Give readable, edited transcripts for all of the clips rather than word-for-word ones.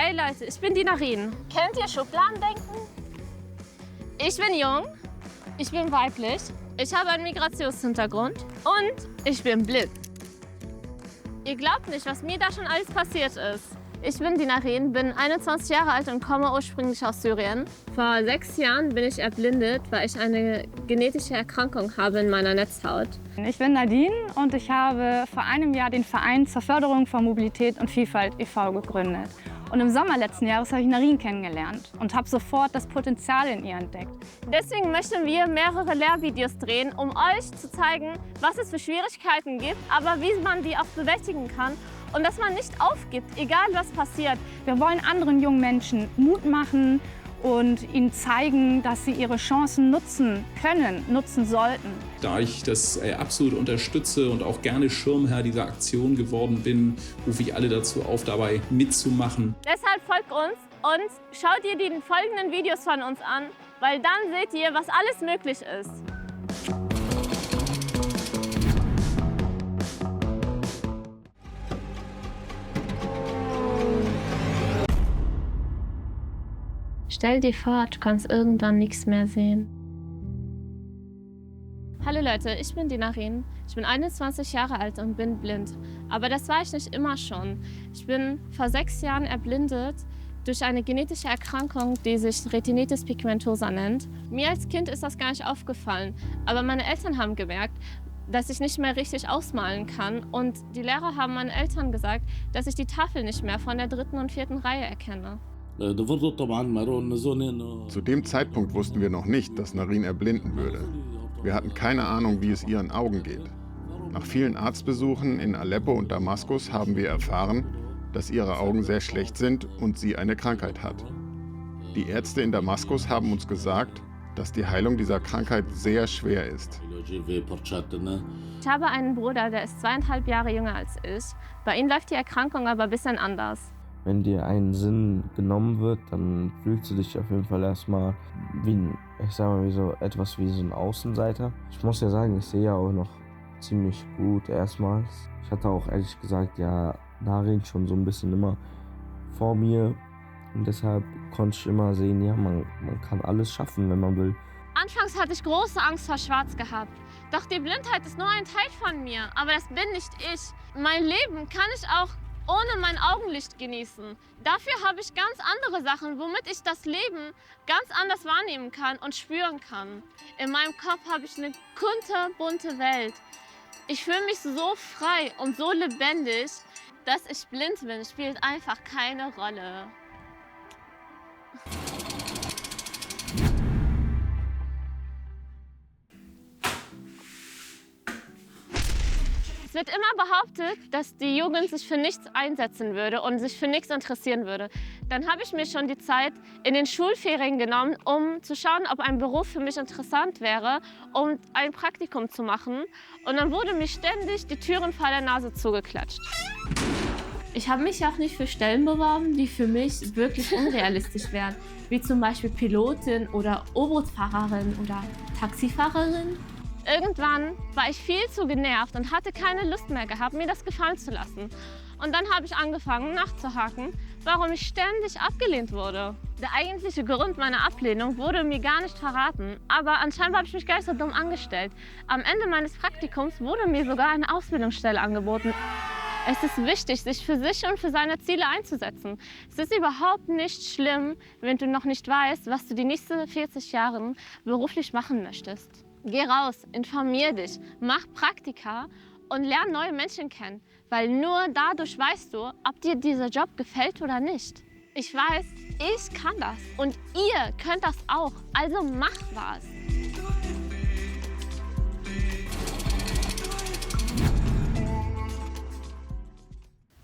Hey Leute, ich bin die Narin. Kennt ihr Schubladendenken? Ich bin jung, ich bin weiblich, ich habe einen Migrationshintergrund und ich bin blind. Ihr glaubt nicht, was mir da schon alles passiert ist. Ich bin die Narin, bin 21 Jahre alt und komme ursprünglich aus Syrien. Vor 6 Jahren bin ich erblindet, weil ich eine genetische Erkrankung habe in meiner Netzhaut. Ich bin Nadine und ich habe vor einem Jahr den Verein zur Förderung von Mobilität und Vielfalt e.V. gegründet. Und im Sommer letzten Jahres habe ich Narin kennengelernt und habe sofort das Potenzial in ihr entdeckt. Deswegen möchten wir mehrere Lehrvideos drehen, um euch zu zeigen, was es für Schwierigkeiten gibt, aber wie man die auch bewältigen kann und dass man nicht aufgibt, egal was passiert. Wir wollen anderen jungen Menschen Mut machen und ihnen zeigen, dass sie ihre Chancen nutzen können, nutzen sollten. Da ich das absolut unterstütze und auch gerne Schirmherr dieser Aktion geworden bin, rufe ich alle dazu auf, dabei mitzumachen. Deshalb folgt uns und schaut ihr die folgenden Videos von uns an, weil dann seht ihr, was alles möglich ist. Stell dir vor, du kannst irgendwann nichts mehr sehen. Hallo Leute, ich bin die Narin. Ich bin 21 Jahre alt und bin blind. Aber das war ich nicht immer schon. Ich bin vor 6 Jahren erblindet durch eine genetische Erkrankung, die sich Retinitis pigmentosa nennt. Mir als Kind ist das gar nicht aufgefallen. Aber meine Eltern haben gemerkt, dass ich nicht mehr richtig ausmalen kann. Und die Lehrer haben meinen Eltern gesagt, dass ich die Tafel nicht mehr von der 3. und 4. Reihe erkenne. Zu dem Zeitpunkt wussten wir noch nicht, dass Narin erblinden würde. Wir hatten keine Ahnung, wie es ihren Augen geht. Nach vielen Arztbesuchen in Aleppo und Damaskus haben wir erfahren, dass ihre Augen sehr schlecht sind und sie eine Krankheit hat. Die Ärzte in Damaskus haben uns gesagt, dass die Heilung dieser Krankheit sehr schwer ist. Ich habe einen Bruder, der ist 2,5 Jahre jünger als ich. Bei ihm läuft die Erkrankung aber ein bisschen anders. Wenn dir ein Sinn genommen wird, dann fühlst du dich auf jeden Fall erstmal wie etwas wie so ein Außenseiter. Ich muss ja sagen, ich sehe ja auch noch ziemlich gut erstmals. Ich hatte auch ehrlich gesagt ja Narin schon so ein bisschen immer vor mir und deshalb konnte ich immer sehen, ja, man kann alles schaffen, wenn man will. Anfangs hatte ich große Angst vor Schwarz gehabt. Doch die Blindheit ist nur ein Teil von mir, aber das bin nicht ich. Mein Leben kann ich auch ohne mein Augenlicht genießen. Dafür habe ich ganz andere Sachen, womit ich das Leben ganz anders wahrnehmen kann und spüren kann. In meinem Kopf habe ich eine bunte Welt. Ich fühle mich so frei und so lebendig, dass ich blind bin, spielt einfach keine Rolle. Es wird immer behauptet, dass die Jugend sich für nichts einsetzen würde und sich für nichts interessieren würde. Dann habe ich mir schon die Zeit in den Schulferien genommen, um zu schauen, ob ein Beruf für mich interessant wäre, um ein Praktikum zu machen. Und dann wurde mir ständig die Türen vor der Nase zugeklatscht. Ich habe mich auch nicht für Stellen beworben, die für mich wirklich unrealistisch wären, wie zum Beispiel Pilotin oder U-Boot-Fahrerin oder Taxifahrerin. Irgendwann war ich viel zu genervt und hatte keine Lust mehr gehabt, mir das gefallen zu lassen. Und dann habe ich angefangen nachzuhaken, warum ich ständig abgelehnt wurde. Der eigentliche Grund meiner Ablehnung wurde mir gar nicht verraten, aber anscheinend habe ich mich gar nicht so dumm angestellt. Am Ende meines Praktikums wurde mir sogar eine Ausbildungsstelle angeboten. Es ist wichtig, sich für sich und für seine Ziele einzusetzen. Es ist überhaupt nicht schlimm, wenn du noch nicht weißt, was du die nächsten 40 Jahre beruflich machen möchtest. Geh raus, informier dich, mach Praktika und lern neue Menschen kennen, weil nur dadurch weißt du, ob dir dieser Job gefällt oder nicht. Ich weiß, ich kann das und ihr könnt das auch, also mach was.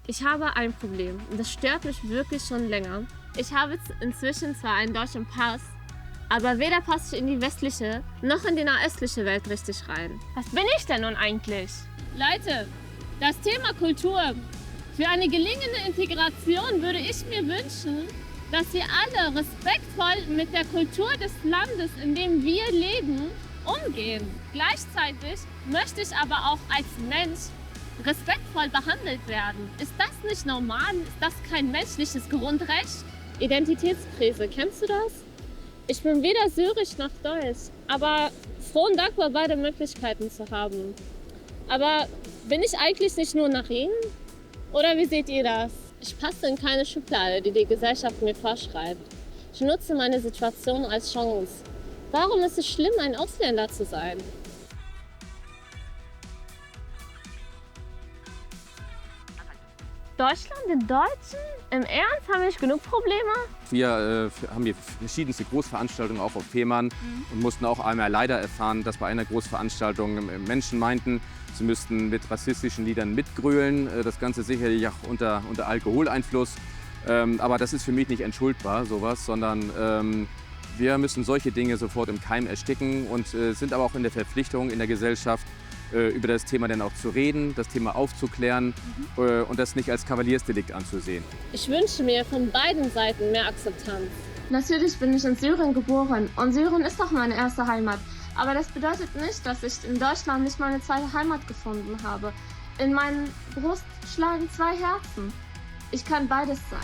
Ich habe ein Problem und das stört mich wirklich schon länger. Ich habe inzwischen zwar einen deutschen Pass, aber weder passe ich in die westliche noch in die nahöstliche Welt richtig rein. Was bin ich denn nun eigentlich? Leute, das Thema Kultur. Für eine gelingende Integration würde ich mir wünschen, dass wir alle respektvoll mit der Kultur des Landes, in dem wir leben, umgehen. Gleichzeitig möchte ich aber auch als Mensch respektvoll behandelt werden. Ist das nicht normal? Ist das kein menschliches Grundrecht? Identitätskrise, kennst du das? Ich bin weder syrisch noch deutsch, aber froh und dankbar, beide Möglichkeiten zu haben. Aber bin ich eigentlich nicht nur Narin? Oder wie seht ihr das? Ich passe in keine Schublade, die die Gesellschaft mir vorschreibt. Ich nutze meine Situation als Chance. Warum ist es schlimm, ein Ausländer zu sein? Deutschland, den Deutschen? Im Ernst? Haben wir nicht genug Probleme? Wir haben hier verschiedenste Großveranstaltungen auch auf Fehmarn und mussten auch einmal leider erfahren, dass bei einer Großveranstaltung Menschen meinten, sie müssten mit rassistischen Liedern mitgrölen. Das Ganze sicherlich auch unter Alkoholeinfluss. Aber das ist für mich nicht entschuldbar, sowas, sondern wir müssen solche Dinge sofort im Keim ersticken und sind aber auch in der Verpflichtung in der Gesellschaft, über das Thema dann auch zu reden, das Thema aufzuklären und das nicht als Kavaliersdelikt anzusehen. Ich wünsche mir von beiden Seiten mehr Akzeptanz. Natürlich bin ich in Syrien geboren und Syrien ist auch meine erste Heimat. Aber das bedeutet nicht, dass ich in Deutschland nicht meine zweite Heimat gefunden habe. In meiner Brust schlagen zwei Herzen. Ich kann beides sein.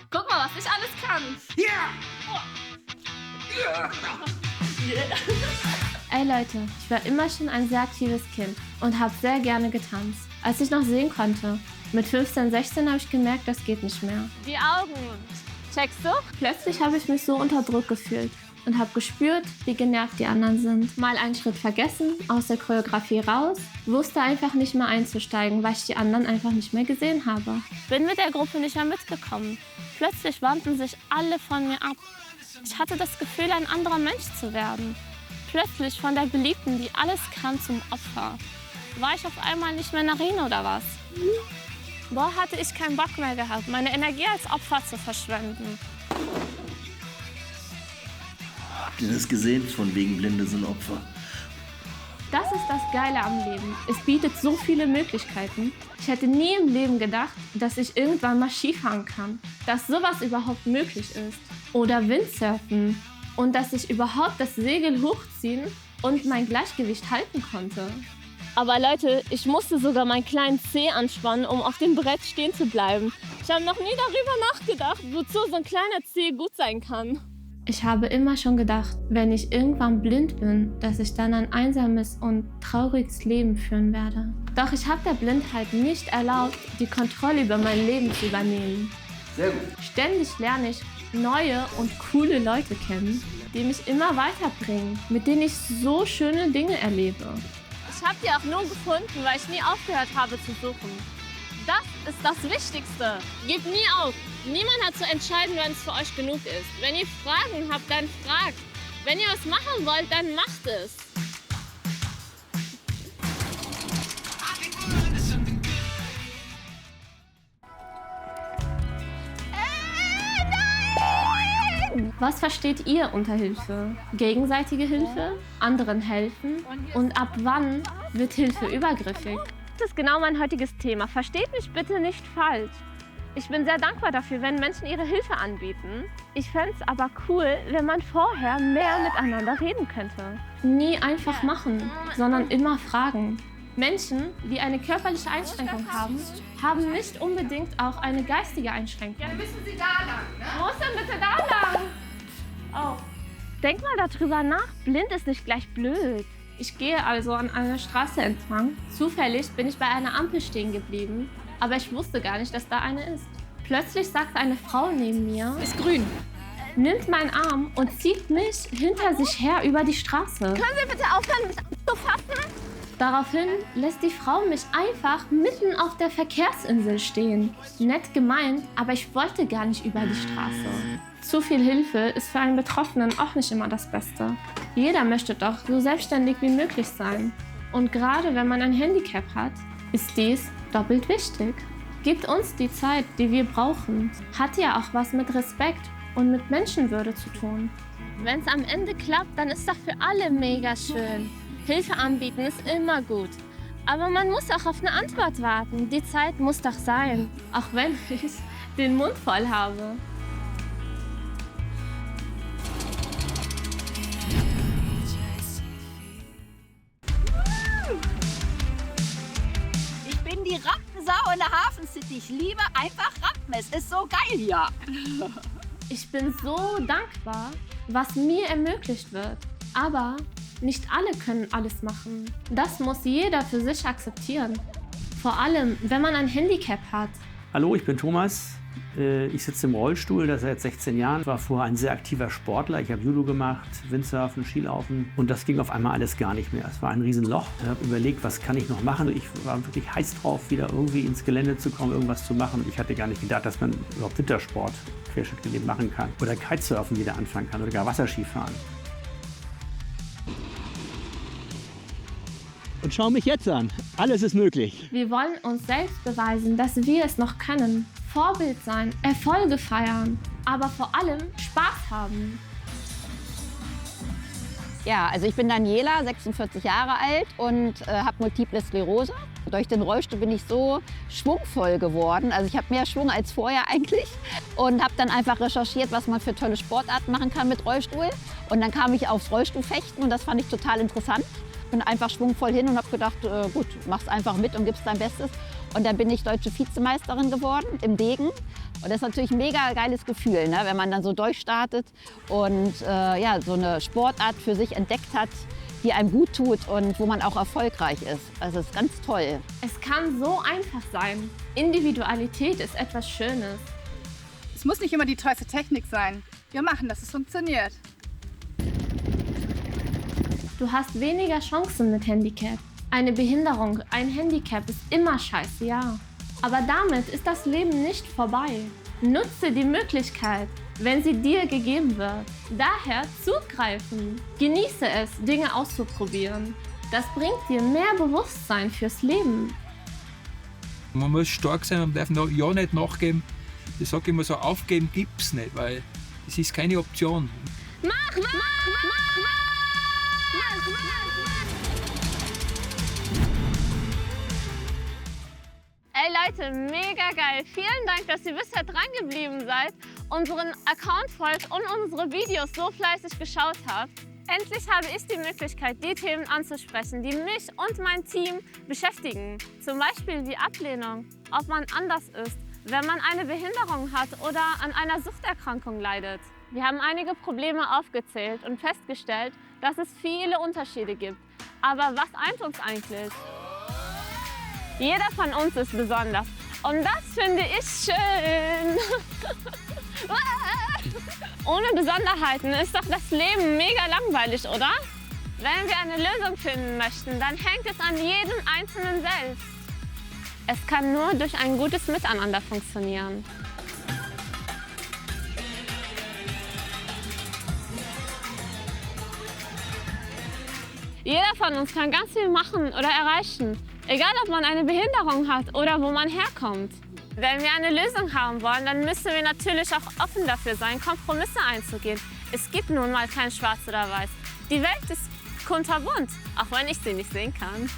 Guck mal, was ich alles kann. Ey Leute, ich war immer schon ein sehr aktives Kind und habe sehr gerne getanzt, als ich noch sehen konnte. Mit 15, 16 habe ich gemerkt, das geht nicht mehr. Die Augen. Checkst du? Plötzlich habe ich mich so unter Druck gefühlt und habe gespürt, wie genervt die anderen sind. Mal einen Schritt vergessen, aus der Choreografie raus, wusste einfach nicht mehr einzusteigen, weil ich die anderen einfach nicht mehr gesehen habe. Bin mit der Gruppe nicht mehr mitgekommen. Plötzlich wandten sich alle von mir ab. Ich hatte das Gefühl, ein anderer Mensch zu werden. Plötzlich von der Beliebten, die alles kann, zum Opfer. War ich auf einmal nicht mehr Narin oder was? Boah, hatte ich keinen Bock mehr gehabt, meine Energie als Opfer zu verschwenden. Habt ihr das gesehen? Von wegen Blinde sind Opfer. Das ist das Geile am Leben. Es bietet so viele Möglichkeiten. Ich hätte nie im Leben gedacht, dass ich irgendwann mal Skifahren kann. Dass sowas überhaupt möglich ist. Oder Windsurfen. Und dass ich überhaupt das Segel hochziehen und mein Gleichgewicht halten konnte. Aber Leute, ich musste sogar meinen kleinen Zeh anspannen, um auf dem Brett stehen zu bleiben. Ich habe noch nie darüber nachgedacht, wozu so ein kleiner Zeh gut sein kann. Ich habe immer schon gedacht, wenn ich irgendwann blind bin, dass ich dann ein einsames und trauriges Leben führen werde. Doch ich habe der Blindheit nicht erlaubt, die Kontrolle über mein Leben zu übernehmen. Sehr gut. Ständig lerne ich neue und coole Leute kennen, die mich immer weiterbringen, mit denen ich so schöne Dinge erlebe. Ich habe die auch nur gefunden, weil ich nie aufgehört habe zu suchen. Das ist das Wichtigste. Gebt nie auf. Niemand hat zu entscheiden, wenn es für euch genug ist. Wenn ihr Fragen habt, dann fragt. Wenn ihr was machen wollt, dann macht es. Was versteht ihr unter Hilfe? Gegenseitige Hilfe? Anderen helfen? Und ab wann wird Hilfe übergriffig? Das ist genau mein heutiges Thema. Versteht mich bitte nicht falsch. Ich bin sehr dankbar dafür, wenn Menschen ihre Hilfe anbieten. Ich fände es aber cool, wenn man vorher mehr miteinander reden könnte. Nie einfach machen, sondern immer fragen. Menschen, die eine körperliche Einschränkung haben, haben nicht unbedingt auch eine geistige Einschränkung. Ja, dann müssen Sie da lang, ne? Wo ist denn bitte da lang? Oh. Denk mal darüber nach, blind ist nicht gleich blöd. Ich gehe also an einer Straße entlang. Zufällig bin ich bei einer Ampel stehen geblieben, aber ich wusste gar nicht, dass da eine ist. Plötzlich sagt eine Frau neben mir, ist grün, nimmt meinen Arm und zieht mich hinter sich her über die Straße. Können Sie bitte aufhören, mich anzufassen? Daraufhin lässt die Frau mich einfach mitten auf der Verkehrsinsel stehen. Nett gemeint, aber ich wollte gar nicht über die Straße. Zu viel Hilfe ist für einen Betroffenen auch nicht immer das Beste. Jeder möchte doch so selbstständig wie möglich sein. Und gerade wenn man ein Handicap hat, ist dies doppelt wichtig. Gibt uns die Zeit, die wir brauchen. Hat ja auch was mit Respekt und mit Menschenwürde zu tun. Wenn es am Ende klappt, dann ist doch für alle mega schön. Hilfe anbieten ist immer gut. Aber man muss auch auf eine Antwort warten. Die Zeit muss doch sein. Auch wenn ich den Mund voll habe. die Rampensau in der Hafen City. Ich liebe einfach Rampen. Es ist so geil hier. Ich bin so dankbar, was mir ermöglicht wird. Aber nicht alle können alles machen. Das muss jeder für sich akzeptieren. Vor allem, wenn man ein Handicap hat. Hallo, ich bin Thomas. Ich sitze im Rollstuhl, das seit 16 Jahren. Ich war vorher ein sehr aktiver Sportler. Ich habe Judo gemacht, Windsurfen, Skilaufen. Und das ging auf einmal alles gar nicht mehr. Es war ein Riesenloch. Ich habe überlegt, was kann ich noch machen? Ich war wirklich heiß drauf, wieder irgendwie ins Gelände zu kommen, irgendwas zu machen. Und ich hatte gar nicht gedacht, dass man überhaupt Wintersport querschnittgelähmt machen kann. Oder Kitesurfen wieder anfangen kann oder gar Wasserskifahren. Und schau mich jetzt an. Alles ist möglich. Wir wollen uns selbst beweisen, dass wir es noch können. Vorbild sein, Erfolge feiern, aber vor allem Spaß haben. Ja, also ich bin Daniela, 46 Jahre alt und habe Multiple Sklerose. Durch den Rollstuhl bin ich so schwungvoll geworden. Also ich habe mehr Schwung als vorher eigentlich. Und habe dann einfach recherchiert, was man für tolle Sportarten machen kann mit Rollstuhl. Und dann kam ich aufs Rollstuhlfechten und das fand ich total interessant. Bin einfach schwungvoll hin und habe gedacht, gut, mach's einfach mit und gibst dein Bestes. Und dann bin ich deutsche Vizemeisterin geworden im Degen. Und das ist natürlich ein mega geiles Gefühl, ne? Wenn man dann so durchstartet und ja, so eine Sportart für sich entdeckt hat, die einem gut tut und wo man auch erfolgreich ist. Also es ist ganz toll. Es kann so einfach sein. Individualität ist etwas Schönes. Es muss nicht immer die tollste Technik sein. Wir machen, dass es funktioniert. Du hast weniger Chancen mit Handicap. Eine Behinderung, ein Handicap ist immer scheiße, ja. Aber damit ist das Leben nicht vorbei. Nutze die Möglichkeit, wenn sie dir gegeben wird. Daher zugreifen. Genieße es, Dinge auszuprobieren. Das bringt dir mehr Bewusstsein fürs Leben. Man muss stark sein, man darf ja nicht nachgeben. Ich sage immer so, aufgeben gibt's nicht, weil es ist keine Option. Mach! Ey Leute, mega geil. Vielen Dank, dass ihr bisher dran geblieben seid, unseren Account folgt und unsere Videos so fleißig geschaut habt. Endlich habe ich die Möglichkeit, die Themen anzusprechen, die mich und mein Team beschäftigen. Zum Beispiel wie Ablehnung, ob man anders ist, wenn man eine Behinderung hat oder an einer Suchterkrankung leidet. Wir haben einige Probleme aufgezählt und festgestellt, dass es viele Unterschiede gibt. Aber was eint uns eigentlich? Jeder von uns ist besonders. Und das finde ich schön. Ohne Besonderheiten ist doch das Leben mega langweilig, oder? Wenn wir eine Lösung finden möchten, dann hängt es an jedem Einzelnen selbst. Es kann nur durch ein gutes Miteinander funktionieren. Jeder von uns kann ganz viel machen oder erreichen. Egal, ob man eine Behinderung hat oder wo man herkommt. Wenn wir eine Lösung haben wollen, dann müssen wir natürlich auch offen dafür sein, Kompromisse einzugehen. Es gibt nun mal kein Schwarz oder Weiß. Die Welt ist kunterbunt, auch wenn ich sie nicht sehen kann.